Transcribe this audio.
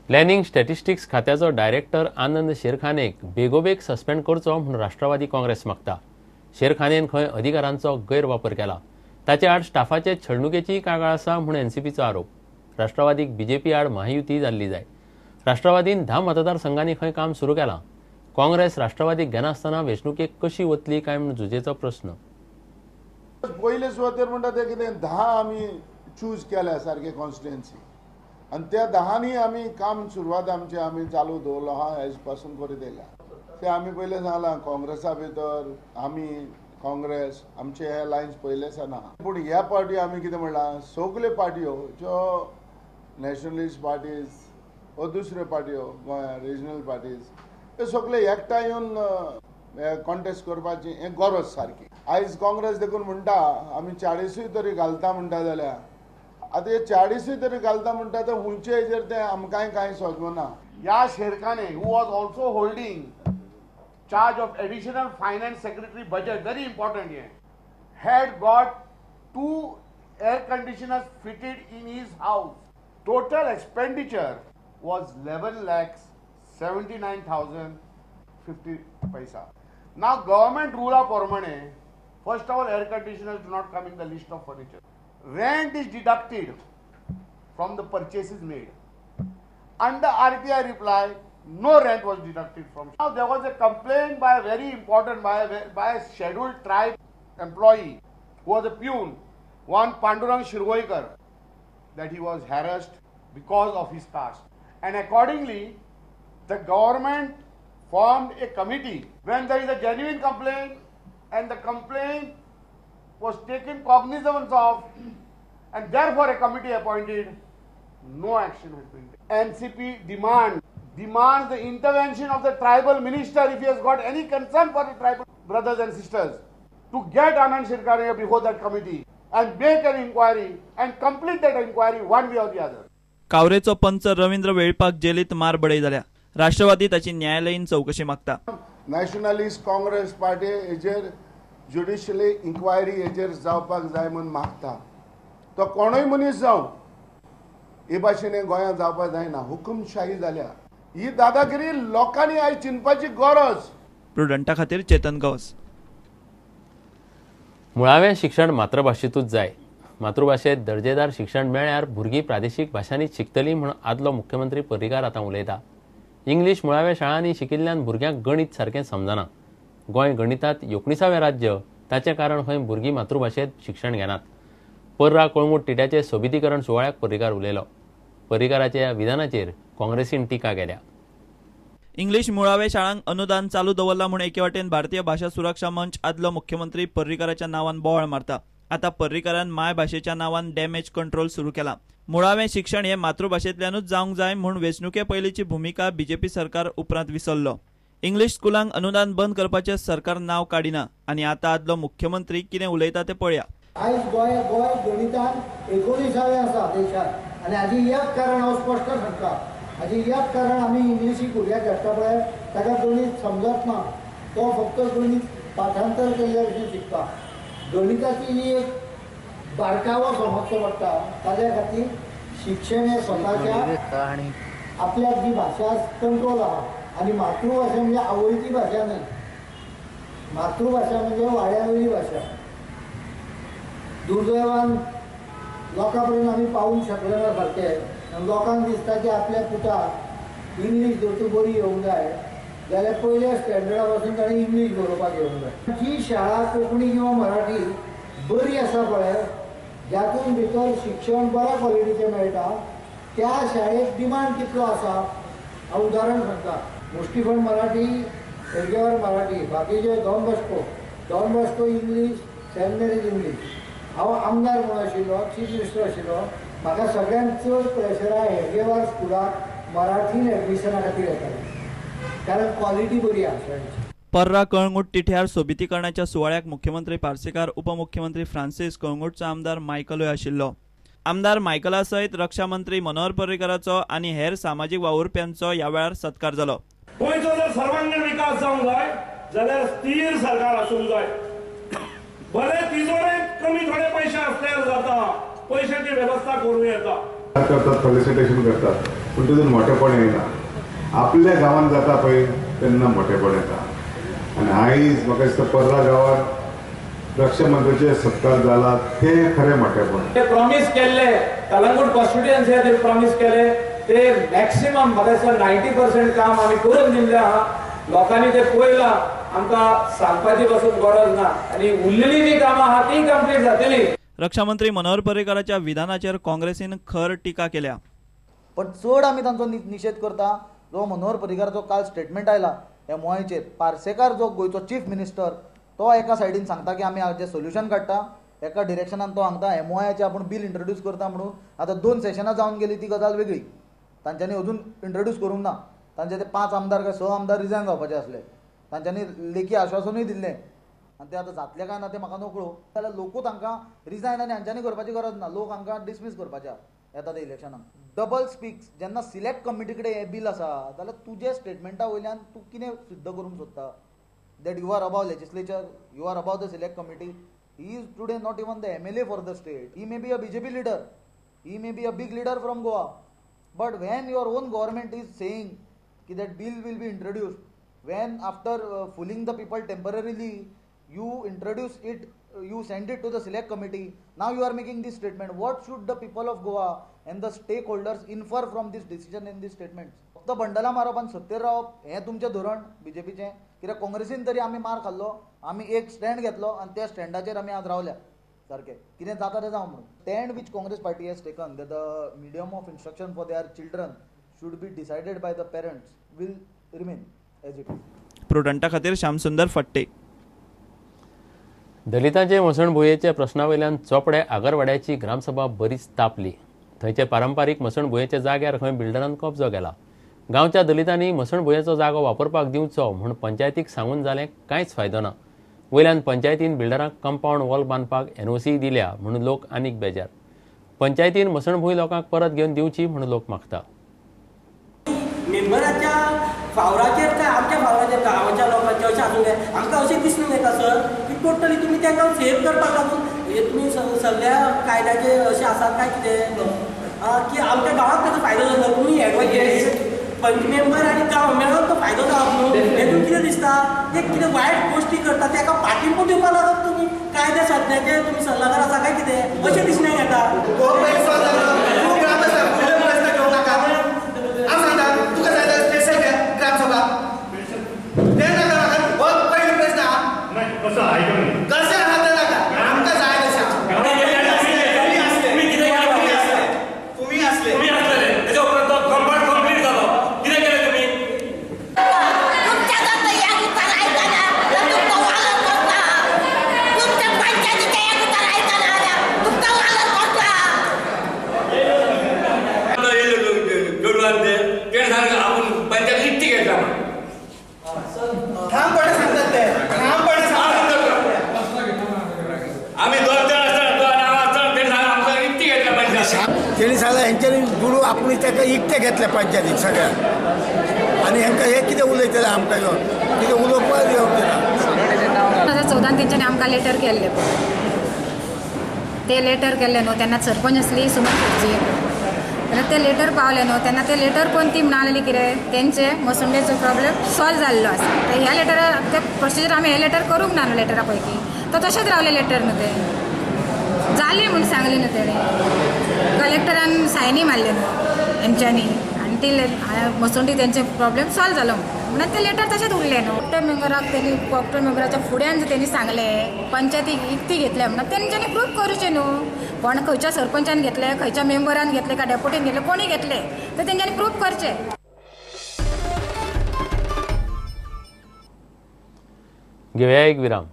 Planning statistics खात्याचो director आनंद शेरखानेक बेगोबेग suspend करचो म्हणून राष्ट्रवादी काँग्रेस मागता. शेरखानेन खंय अधिकारांचो गैरवापर केला. ताचे आड स्टाफाचे छळणुकेची कागाळ आसा म्हूण एनसीपीचो आरोप. राष्ट्रवादीक बीजेपी आड महायुती जाल्ली जाय. राष्ट्रवादीन 10 मतदारसंघांनी खंय काम सुरू केलां. काँग्रेस राष्ट्रवादीक घेनासतना वेंचणुकेक कशी वतली काय म्हूण झुजेचो प्रस्न. पयले सुवातेर म्हणटा ते कितें 10 आमी चूज केल्या सारके कॉन्स्टिट्युएन्सी आनी त्या 10नी आमी काम सुरवात आमी चालू दवरलो आहा हेज पासून करीत येयला. ते आमी पयले सांगलां काँग्रेसा भितर आमी काँग्रेस आमचे हे लायन्स पयले सावन आहा. पूण ह्या पार्टी आमी कितें म्हणलां सगल्यो पार्ट्यो ज्यो नॅशनलिस्ट पार्टीज वा दुसऱ्यो पार्ट्यो गोंयांत रिजनल पार्टीज हे सगळे एकठांय येवन कॉन्टेस्ट करपाची हें गरज सारकी. आयज काँग्रेस देखून म्हणटा आमी 40 तरी घालता म्हणटा जाल्यार आतां हे 40 तरी घालता म्हणटा ते हुंयचे हेजेर ते आमकांय कांय सोजमना. या शेरखाने who was also holding charge of additional finance secretary budget, very important here, had got 2 air conditioners fitted in his house. Total expenditure was 11,79,050 paisa. Now government rule प्रमाणे first of all air conditioners do not come in the list of furniture. Rent is deducted from the purchases made. Under RTI reply, no rent was deducted from. Now there was a complaint by a very important by a scheduled tribe employee who was a peon, one Pandurang Shirgoikar, that he was harassed because of his caste. And accordingly, the government formed a committee when there is a genuine complaint and the complaint was taken cognizance of, and therefore a committee appointed. No action has been taken. NCP demands the intervention of the tribal minister if he has got any concern for the tribal brothers and sisters to get Anand Shirkania before that committee and make an inquiry and complete that inquiry one way or the other. कावरेचो पंच रवींद्र वेळपाक जेलीत मार बळी जाल्या. राष्ट्रवादी ताची न्यायालयीन चौकशी मागता. Nationalist Congress party हेजेर ज्युडिशियली inquiry हेजेर जावपाक जाय म्हूण मागता. तो कोणूय मनीस जावं हे भाशेन गोंयांत जावपाक जायना. हुकुमशाही जाल्या. ही दादागिरी लोकांनी आयज चिंतपाची गरज. प्रुडंटा खातीर चेतन गवस. मुळावें शिक्षण मातृभाशेतूच जाय. मातृभाशेत दर्जेदार शिक्षण मेळ्यार भुरगीं प्रादेशीक भाशांनीच शिकतलीं म्हूण आदलो मुख्यमंत्री पर्रीकार आतां उलयता. इंग्लीश मुळाव्या शाळांनी शिकिल्ल्यान भुरग्यांक गणित सारकें समजना. गोंय गणितांत 19वें राज्य, ताचें कारण खंय भुरगीं मातृभाशेत शिक्षण घेनात. पर्रा कळंगूट टिट्याचे सोबितीकरण सुवाळ्याक पर्रीकार उलयलो. पर्रीकाराच्या ह्या विधानाचेर काँग्रेसीन टिका केल्या. इंग्लीश मुळावे शाळांक अनुदान चालू दवरला म्हूण एके वाटेन भारतीय भाषा सुरक्षा मंच आदलो मुख्यमंत्री पर्रीकाराच्या नांवान बोवाळ मारता. आतां पर्रीकारान माय भाशेच्या नांवान डॅमेज कंट्रोल सुरू केला. मुळावें शिक्षण हे मातृभाशेंतल्यानूच जावंक जाय म्हूण वेंचणुके पयलींची भुमिका बीजेपी सरकार उपरांत विसरलो. इंग्लीश स्कुलांक अनुदान बंद करपाचें सरकार नांव काडिना आनी आतां आदलो मुख्यमंत्री कितें उलयता तें पळया. आयज गोंय गणितांत 19वें आसा देशांत आनी हाजी एक कारण हांव स्पश्ट सांगता. हाजी एक कारण आमी इंग्लिशीक भुरग्याक धाडटा पळय ताका गणीत समजत ना. तो फक्त गणीत पाठांतर केल्ल्या भशेन शिकता. गणिताची ही एक बारकावो समजचो पडटा. ताज्या खातीर शिक्षण हे स्वताच्या आपल्याक जी भाशा कंट्रोल आहा आनी मातृभाशा म्हणजे आवयची भाशा न्हय. मातृभाशा म्हणजे वाड्यावयली भाशा. दुर्दैवान लोकां पर्यंत आमी पावूंक शकले ना सारकें. लोकांक दिसता की आपल्या पुताक इंग्लीश जर तूं बरी येवंक जाय जाल्यार पयल्या स्टँडर्डा पासून ताणें इंग्लीश बरोवपाक येवंक जाय. जी शाळा कोंकणी किंवा मराठी बरी आसा पळय जातून भितर शिक्षण बऱ्या क्वॉलिटीचें मेळटा त्या शाळेक डिमांड कितलो आसा. हांव उदाहरण सांगता. मुष्टिफंड मराठी, हेडगेवार मराठी, बाकीचे Don Bosco English, Saint Mary's English. हांव आमदार म्हूण आशिल्लो, चीफ मिनिस्टर आशिल्लो. म्हाका सगळ्यांत चड प्रेशरां हेडगेवार स्कुलाक मराठीन एडमिशना खातीर येतालें कारण क्वॉलिटी बरी आसा शाळेची. पर्रा कळंगूट तिठ्यार सोबितीकरणाच्या सुवाळ्याक मुख्यमंत्री पार्सेकार, उपमुख्यमंत्री फ्रांसीस, कळंगूटचो आमदार मायकलूय आशिल्लो. आमदार मायकला सयत रक्षा मंत्री मनोहर पर्रीकाराचो आनी हेर सामाजीक वावुरप्यांचो ह्या वेळार सत्कार जालो. गोंयचो जर सर्वांगीण विकास जावंक जाय जाल्यार स्थिर सरकार आसूंक जाय. भले तिजोरेंत कमी थोडे पयशे आसल्यार जाता, पयशांची वेवस्था करूं येता. करतात, फेलिसिटेशन करतात, पण तितून मोठेपण येना. आपल्या गांवांत जाता पळय तेन्ना मोठेपण येता. आनी आयज म्हाका दिसता पर्रा गांवांत रक्षा मंत्र्याचे सत्कार जाला ते खरें मोठेपण. ते प्रॉमिस केल्ले कलंगूट कॉन्स्टिट्युएन्सी प्रॉमिस केले ते मॅक्सिमम म्हाका दिसता 90% काम आमी करून दिल्ले आहा. लोकांनी ते पळयलां, आमकां सांगपाची पासून गरज ना आनी उरलेली जी कामां आहा ती कंप्लीट जातली. रक्षा मंत्री मनोहर पर्रीकाराच्या विधानाचेर काँग्रेसीन खर टिका केल्या. पण चड आमी तांचो निशेध करता जो मनोहर पर्रीकाराचो काल स्टेटमेंट आयला ह्या मोयेचेर. पार्सेकार जो गोंयचो चीफ मिनिस्टर तो एका सायडीन सांगता की आमी हाजें सोल्युशन काडटा, एका डिरेक्शनान तो सांगता एमओआयचे आपूण बील इंट्रोड्यूस करता म्हणून. आतां 2 सेशनां जावन गेली ती गजाल वेगळी. तांच्यांनी अजून इंट्रोड्यूस करूंक ना. तांचे ते 5 आमदार काय 6 आमदार रिजायन जावपाचे आसले. तांच्यांनी लेखी आश्वासनूय दिल्लें आनी तें आतां जातलें काय ना तें म्हाका नकळो. जाल्यार लोकूच हांकां रिजायन आनी हांच्यांनी करपाची गरज ना. लोक हांकां डिसमीस करपाचे येता त्या इलेक्शनाक. डबल स्पीक्स जेन्ना सिलेक्ट कमिटी कडेन हें बील आसा जाल्यार तुजे स्टेटमेंटा वयल्यान तूं कितें सिद्ध करूंक सोदता? that you are above legislature, you are above the select committee. He is today not even the MLA for the state. He may be a BJP leader. He may be a big leader from Goa. But when your own government is saying that bill will be introduced, when after fooling the people temporarily, you introduce it, you send it to the select committee, now you are making this statement. What should the people of Goa and the stakeholders infer from this decision and these statements? फक्त बंडला मारप आनी सत्तेर रावप हें तुमचें धोरण बीजेपीचें. कित्याक काँग्रेसीन तरी आमी मार खाल्लो, आमी एक स्टँड घेतलो आनी त्या स्टँडाचेर आमी आज रावल्या सारकें. कितें जाता तें जावं म्हणून. Stand which Congress party has taken that the medium of instruction for their children should be decided by the parents will remain as it is. प्रुडंटा खातीर श्यामसुंदर फट्टे. दलितांचे मसणभुंयेच्या प्रश्नावयल्यान चोपडे आगरवाड्याची ग्रामसभा बरीच तापली. थंयचे पारंपारीक मसणभुंयेच्या जाग्यार खंय बिल्डरान कब्जो केला. गांवच्या दलितांनी मसणभुंयेचो जागो वापरपाक दिवचो म्हूण पंचायतीक सांगून जालें कांयच फायदो ना. वयल्यान पंचायतीन बिल्डरांक कंपाऊंड वॉल बांदपाक एनओसी दिल्या म्हणून लोक आनीक बेजार. पंचायतीन मसणभुंय लोकांक परत घेवन दिवची म्हणून लोक मागता. मेंबराच्या फावराचेर काय आमच्या फावराचेर गांवाच्या लोकांचे अशें आसूं जाय. आमकां अशें दिसून येता सर की टोटली तुमी तांकां सेव करपाक लागून तुमी सगळ्या कायद्याचे अशें आसात काय कितें की आमच्या गांवांत ताचो फायदो जाता. तुमी एडवोकेट मेंबर आनी गांव मेळून तो फायदो जावप न्हू. हेतून कितें दिसता ते कितें वायट गोश्टी करता ताका पाठिंबो दिवपाक लागत तुमी कायदे सद्याचे तुमी सल्लागार आसा काय कितें अशें दिसण्याक येता. तेणी सांगला हेंच्यांनी गुरू आपूण ताका इकते घेतले पंचायतीक सगळ्या आनी हेंकां हे कितें उलयतले आमकां येवन कितें उलोवपाक येवंक ना. 2014 तेंच्यांनी आमकां लेटर केल्ले ते लेटर केल्ले न्हू तेन्ना सरपंच आसली सुमन जी जाल्यार ते लेटर पावले न्हू तेन्ना ते लेटर कोण ती म्हणाली कितें तेंचे मसुंडेचो प्रॉब्लेम सॉल्व जाल्लो आसा. तर ह्या लेटरा ते प्रोसिजर आमी हे लेटर करूंक ना न्हू लेटरा पैकी तो तशेंच रावले लेटर न्हू ते जाली म्हूण सांगली न्हू तेणें. कलेक्टरान सायनी मारले न्हू हेंच्यांनी आनी ती मसुंडी तेंचे प्रॉब्लेम सॉल्व जालो म्हणून ते लेटर तशेंच उरले न्हू. कॉक्टर मेंबराक तेणी कॉक्टर मेंबराच्या फुड्यान तेणी सांगले पंचायतीक इकती घेतले म्हणून तेंच्यांनी प्रूफ करूचे न्हू. पण खंयच्या सरपंचान घेतले खंयच्या मेंबरान घेतले काय डेप्युटीन घेतले कोणी घेतले तर तेंच्यांनी प्रूफ करचे. घेऊया एक विराम.